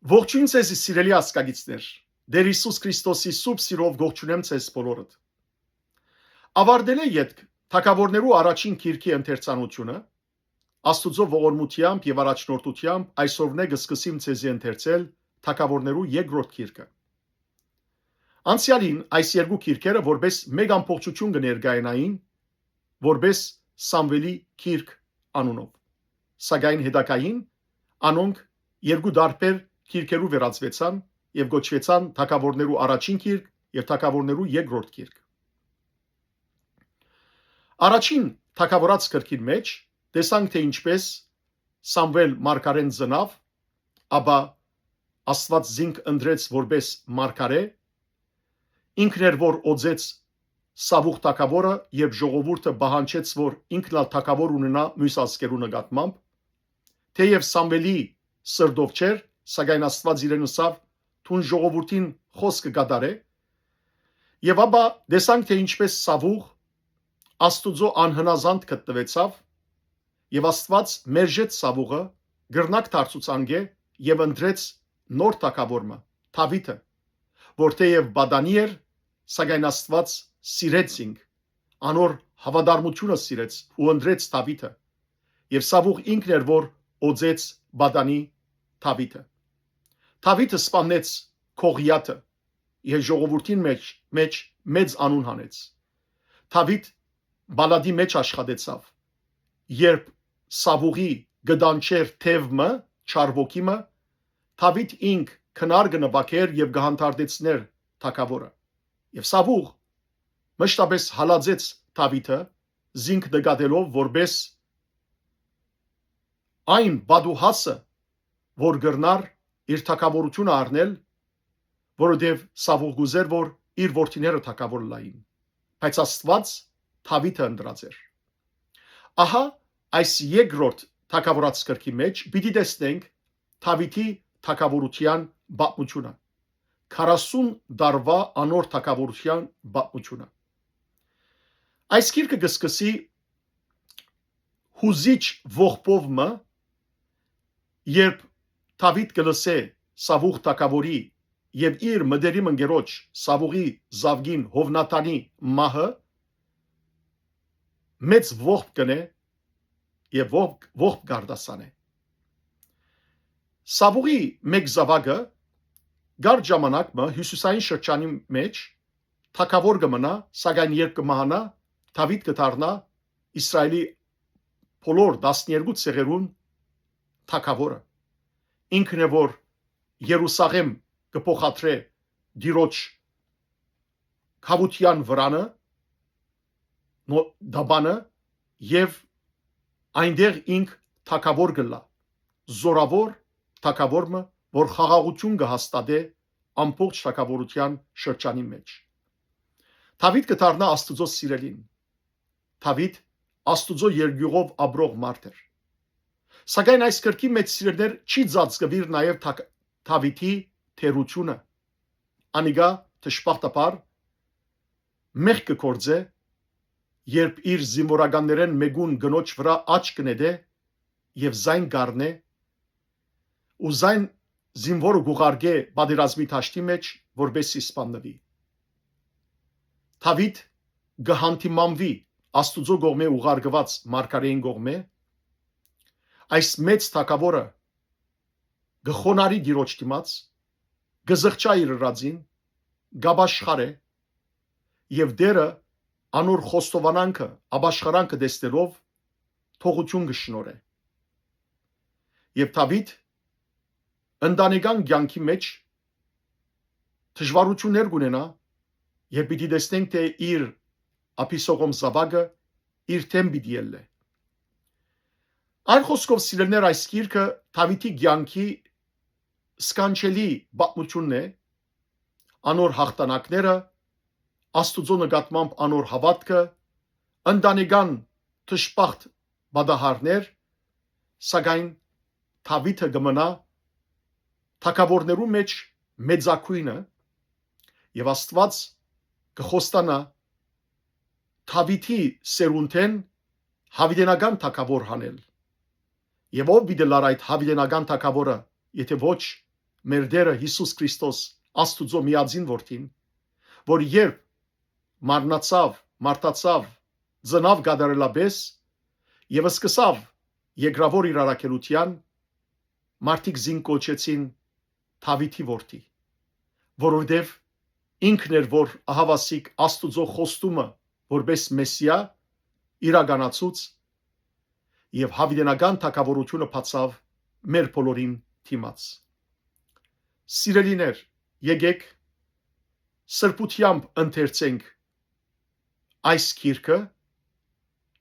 Ողջույն ձեզ սիրելի ասկագիցներ, Դեր Հիսուս Քրիստոսի սուրբ սիրով ողջունեմ ձեզ բոլորդ։ Ավարտել է յետք թագավորներու առաջին գիրքի ընթերցանությունը, Աստուծո ողորմությամբ եւ առաջնորդությամբ այսօրնե կսկսեմ ձեզի ընթերցել թագավորներու երկրորդ գիրքը։ Անցյալին այս երկու գիրքերը որպես մեկ ամբողջություն կներկայանային, որպես Սամվելի գիրք անունով։ Սակայն հետագային անոնք երկու դարբեր գիրքերու վերածվեցան եւ գոչվեցան թագավորներու առաջին գիրք եւ թագավորներու երկրորդ գիրք։ Առաջին թագավորած գրքին մեջ տեսանք թե ինչպես Սամվել մարգարեն ծնավ, ապա Աստված զինք ընդրեց որպես մարգարե, ինքն էր որ օծեց Սավուխ թագավորը եւ ժողովուրդը բահանջեց որ ինքն ալ թագավոր ունենա մյուս ազգերու նկատմամբ, թեև Սամվելի սրտով չէր, սակայն Աստված իրեն ուսավ թուն ժողովրդին խոսքը կատարե, եւ ապա տեսանք թե ինչպես Սավուխ Աստուծո անհնազանդ գտնվեցավ եւ Աստված մերժեց Սավուղը, գրնակ դարձուցանգե եւ ընտրեց նոր թագավորը Դավիթը, որ թեև բադանի էր, սակայն Աստված սիրեց ինք, անոր հավատարմությունը սիրեց ու ընտրեց Դավիթը, եւ Սավուղ ինքն էր որ օծեց բադանի Դավիթը։ Դավիթը սպանեց Քողիաթը եւ ժողովրդին մեջ մեծ անուն հանեց։ Դավիթ բալադի մեջ աշխատեցավ, երբ Սավուղի գդանչեր թևը, չարվոքիմը, Դավիթ ինք քնար կնվակեր եւ կհանդարտեցներ թագավորը։ Եվ Սավուղ մշտապես հալածեց Դավիթը, զինք նկատելով որպես այն բադուհասը, որ գրնար իր թագավորությունը առնել, որովհետև Սավուղ գուզեր որ իր որդիները թագավոր լային, բայց Աստված Դավիթը ընտրած էր։ Ահա այս երկրորդ թագավորած գրքի մեջ պիտի տեսնենք Դավիթի թագավորության պատմությունը, 40 դարվա անոր թագավորության պատմությունը։ Այս գիրքը կսկսի հուզիչ ողբովը, երբ Դավիթ կլսե Սավուղ թագավորի եւ իր մտերիմ ընկերոջ Սավուղի զավգին Հովնաթանի մահը, մեծ ողբ կնե եւ ողբ գարդասանե։ Սավուղի մեկ զավակը գար ժամանակը հյուսիսային շրջանի մեջ թագավոր կմնա, սակայն երբ կմահանա, Դավիթ կդառնա Իսրայելի բոլոր 12 ցեղերուն թագավորը։ Ինքն է որ Երուսաղեմ կփոխադրե Դիրոջ խավության վրանը, դաբանը եւ այնտեղ ինք թագավոր գլա, զորավոր թագավորը, որ խաղաղություն կհաստատե ամբողջ թագավորության շրջանի մեջ։ Դավիթ կդառնա Աստուծո սիրելին։ Դավիթ Աստուծո երկյուղով ապրող մարդ էր։ Սակայն այս գրքի մեջ սիրելիներ չի ծածկվիր նաև Դավիթի թերությունը։ Անիգա դժբախտաբար մեղք կգործե, երբ իր զինվորականներեն մեկուն գնոջ վրա աչք կնետե եւ զայն գառնե, ու զայն զինվորը գուղարկե պատերազմի դաշտի մեջ, որբեսի սպանվի։ Դավիթ գհանտիմանվի Աստուծո կողմէ ուղարկված մարգարեին կողմէ, այս մեծ թագավորը գխոնարի Տիրոջ դիմաց, գզղճա իր ռածին, գաբաշխարե եւ դերը անոր խոստովանանքը, աբաշխարանքը դեսնելով թողություն կշնորհե։ Եվ Դավիթ ընտանեկան կյանքի մեջ դժվարություններ կունենա, երբ պիտի տեսնենք թե իր Աբիսողոմ զավակը իր թեմ պիտի ելնե։ Այլ խոսքով սիրելիներ, այս գիրքը Դավիթի կյանքի սքանչելի պատմությունն է, անոր հաղթանակները, Աստուծո նկատմամբ անոր հավատքը, ընտանեկան դժբախտ բադահարներ, սակայն Դավիթը կմնա թագավորներու մեջ մեծակույնը եւ Աստված կխոստանա Դավիթի սերունդեն հավիտենական թագավոր հանել։ Եվ ով պիտի լար այդ հավիտենական թագավորը, եթե ոչ մեր Տերը Հիսուս Քրիստոս Աստուծո միածին որդին, որ երբ մարմնացավ, մարտացավ, ծնավ գադարելաբես եւ սկսավ երկրավոր իր առաքելության, մարդիկ զին կոչեցին Դավիթի որդի, որովհետեւ ինքն էր որ ահավասիկ Աստուծո խոստումը որպես Մեսիա իրականացուց եւ հավիտենական թակավորությունը բացավ մեր բոլորին թիմաց։ Սիրելիներ, եկեք սրբությամբ ընթերցենք այս գիրքը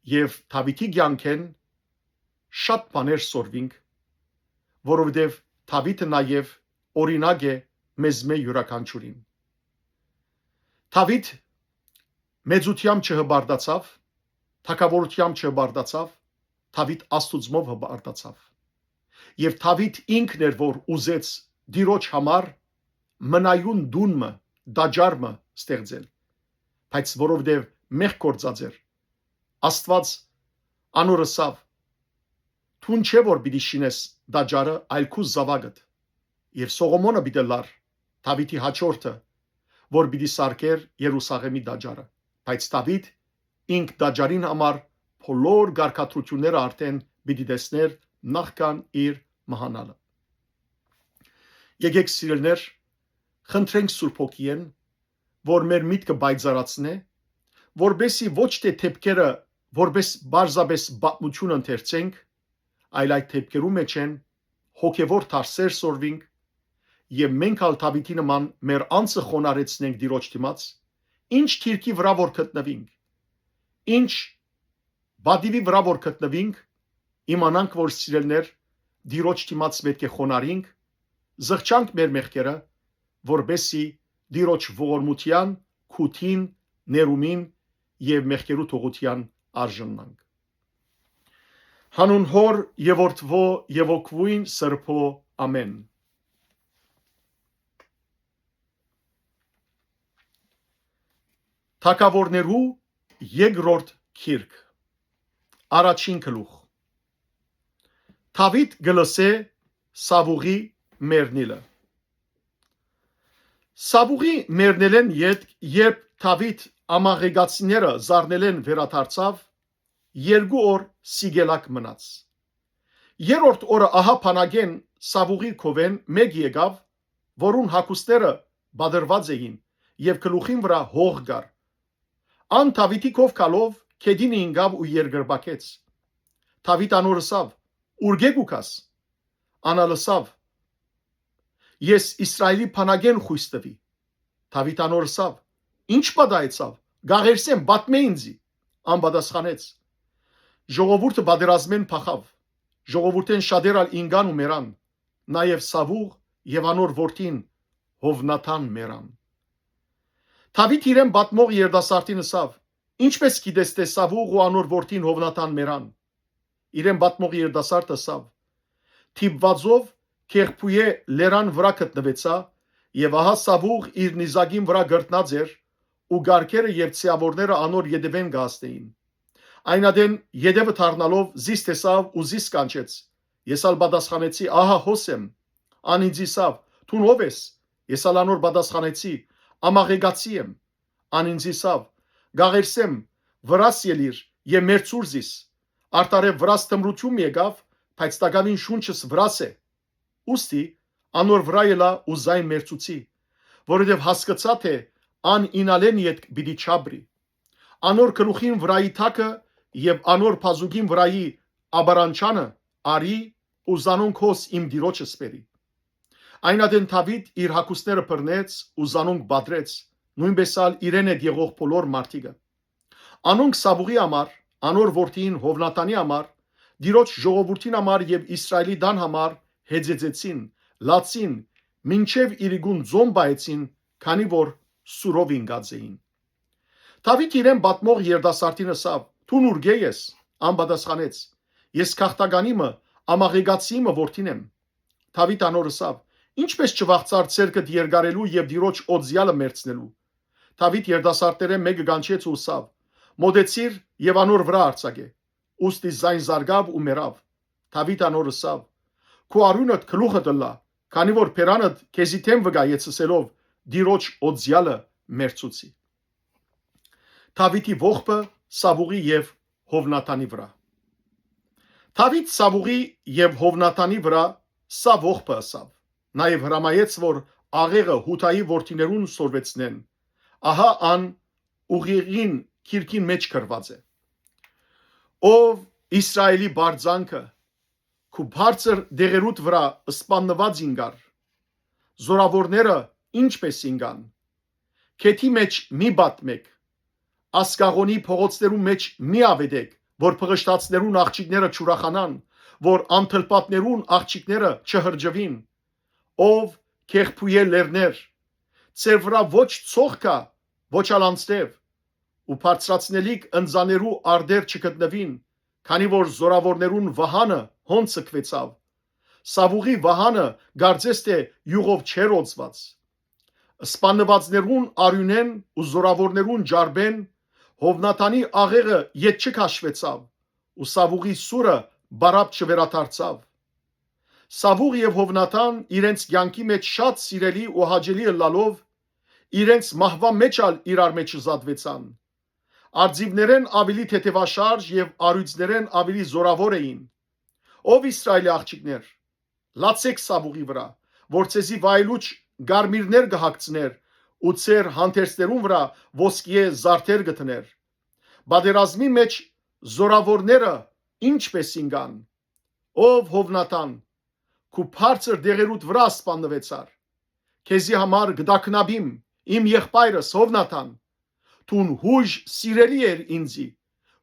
եւ Դավիթի կյանքեն շատ բաներ սորվինք, որովհետեւ Դավիթը նաեւ օրինակ է մեզ յուրաքանչյուրին։ Դավիթ մեծությամբ չհբարդացավ, թակավորությամբ չհբարդացավ, Դավիթ Աստուծմով հբարդացավ։ Եվ Դավիթ ինքն էր որ ուզեց Տիրոջ համար մնայուն դունմը, դաջարմը ստեղծել, բայց որովհետև մեղք գործած էր, Աստված անորսավ, թուն չէ որ պիտի շինես դաջարը, այլ քու զավակդ, եւ Սողոմոնը պիտի լար Դավիթի հաջորդը, որ պիտի սարքեր Երուսաղեմի դաջարը, բայց Դավիթ ինք դաջարին համար բոլոր գարկատրությունները արդեն պիտի տեսներ նախքան իր մահանալը։ Եկեք սիրելներ, խնդրենք Սուրբ Հոգիեն, որ մեր միտքը բայցարացնե, որբեսի ոչ թե թեփքերը որպես բարձաբես պատմություն ընթերցենք, այլ այդ թեփքերու մեջ են հոգևոր դարսեր սորվինք եւ մենք ալ Դավիթի նման մեր անձը խոնարեցնենք Տիրոջ դիմաց, ինչ թիրքի վրա որ գտնվինք, ինչ բադիվի վրա որ գտնվինք, իմանանք որ սիրելներ Տիրոջ դիմաց պետք է խոնարհինք, զղջանք մեր մեղքերը, որբեսի Տիրոջ ողորմության, քութին, ներումին եւ մեղքերու թողության արժանանք։ Հանուն Հոր եւ Որդվո եւ Օգվույն Սրբո ամեն։ Թագավորներու երկրորդ գիրք առաջին գլուխ Դավիթ գլսե Սավուղի մերնիլը Սավուղի մերնելեն երբ Դավիթ ամաղեգացիները զարնելեն վերադարձավ, երկու օր Սիգելակ մնաց։ Երրորդ օրը ահա փանագեն Սավուղի քովեն մեկ եկավ, որուն հագուստները բادرված էին եւ գլուխին վրա հող կար։ Ան Դավիթի քով կալով քեդին ինգավ ու երգրբակեց։ Դավիթ անորսավ, ուրգեկ ուքաս։ Անալսավ, ես Իսրայելի փանագեն խույս տվի։ Դավիթ անորսավ, ինչ պատահեցավ, գաղերսեմ բատմե ինձի։ Անպատասխանեց։ Ժողովուրդը բادرազմեն փախավ։ Ժողովուրդեն շատերալ ինգան ու մերան, նաև Սավուղ եւ անոր որդին Հովնաթան մերան։ Դավիթ իրեն բատմող երդասարտին ասավ. Ինչպես գիտես թե Սավուղ ու անոր որդին Հովնաթան մերան։ Իրեն բատմող երդասարտը ասավ. Թիպվածով քերփույե լերան վրա գտնվեցա եւ ահա Սավուղ իր նիզակին վրա գրտնած էր ու գարկերը եւ ցիավորները անոր յետևեն գաստեին։ Այնադեն յետևը դառնալով զիս տեսավ ու զիս կանչեց։ Ես ալ պատասխանեցի. ահա հոսեմ։ Անինձիսավ, թուն ով ես։ Ես ալ անոր պատասխանեցի. ամաղեգացի եմ։ Անինձիսավ, գաղերսեմ, վրաս ելիր եւ մերցուր զիս։ Արտարև վրաս թմրություն եկավ, բայց տակավին շունչս վրաս է։ Ուստի անոր վրա ելա ու զայն մերցուցի, որովհետև հասկացա թե ան ինալեն յետ բիդի չաբրի։ Անոր գլուխին վրայի թակը եւ անոր փազուկին վրայի աբարանչանը արի ու զանոնք հոս իմ դիրոջը սպերի։ Այնադեն Դավիթ իր հագուստները բռնեց ու զանոնք բադրեց, նույնպես ալ իրեն հետ եղող բոլոր մարդիկը։ Անոնք Սավուղի համար, անոր որդին Հովնաթանի համար, Տիրոջ ժողովրդին համար եւ Իսրայելի դան համար հեծեցին, լացին, մինչեւ իրիգուն ձոն բայեցին, քանի որ սուրով ինգած էին։ Դավիթ իրեն բատմող երդասարտին ասավ. «Թուն ուրգե ես», անպատասխանեց. «Ես քաղտականիմը, ամաղեգացիմը որդին եմ»։ Դավիթ անոր ասավ. «Ինչպես չվախծար ցերկդ երգարելու եւ Տիրոջ օձյալը մերցնելու»։ Դավիթ երդասարտերեն մեկը կանչեց ու ասավ. «Մոդեցիր եւ անոր վրա արձակե»։ Ուստի զայն զարգավ ու մեռավ։ Դավիթ անոր ասավ. «Քո արյունդ գլուխդ լա, քանի որ Փերանդ քեզի թեմ վգա եծսելով դիրոջ օձյալը մերցուցի։ Դավիթի ողբը Սավուղի եւ Հովնաթանի վրա։ Դավիթ Սավուղի եւ Հովնաթանի վրա սա ողբը ասավ։ Նաեւ հրամայեց, որ աղեղը Հութայի որդիներուն սորվեցնեն։ Ահա ան ուղիղին քիրքին մեջ կրված է։ Ով Իսրայելի բարձանքը քու բարձր դեղերուտ վրա սպաննված ինգար, զորավորները ինչպես ինգան, քեթի մեջ մի բատմեք, ասկաղոնի փողոցներու մեջ մի ավետեք, որ փղշտացներուն աղջիկները չուրախանան, որ անթլպատներուն աղջիկները չհրջվին, ով քեղփույե լերներ, ծեր վրա ոչ ցող կա, ոչ ալանցտև, ու բարձրացնելիք ընձաներու արդեր չգտնվին, քանի որ զորավորներուն վահանը հոն ցկվեցավ։ Սավուղի վահանը գարձես թե յուղով չեր օծված։ Սպաննվածներուն արյունեն ու զորավորներուն ջարբեն, Հովնաթանի աղեղը ետ չքաշվեցավ, ու Սավուղի սուրը բարապ չվերադարձավ։ Սավուղ եւ Հովնաթան իրենց կյանքի մեջ շատ սիրելի ու հաճելի ըլլալով իրենց մահվա մեջ ալ իրար մեջ զատվեցան։ Արձիվներեն ավելի թեթևաշարժ եւ արույցներեն ավելի զորավոր էին։ Ով Իսրայելի աղջիկներ, լացեք Սավուղի վրա, որ ցեզի վայելուչ գարմիրներ կհագցներ ու ցեր հանդերձներուն վրա ոսկիե զարդեր գտներ։ Բادرազմի մեջ զորավորները ինչպես ինգան։ Ով Հովնաթան, քու բարձր դեղերուտ վրա սպաննվեցար։ Քեզի համար գդակնաբիմ իմ եղբայրս Հովնաթան, թուն հույժ սիրելի էր ինձի,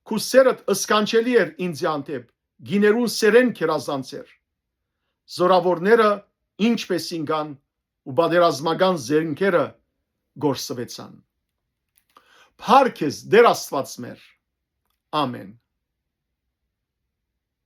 քու սերդ ըսկանչելի էր ինձի անտեպ, գիներուն սերեն քերազանցեր։ Զորավորները ինչպես ինգան ու բادرազմական զենքերը գործվեցան։ Փառքես Դեր Աստված մեր։ Ամեն։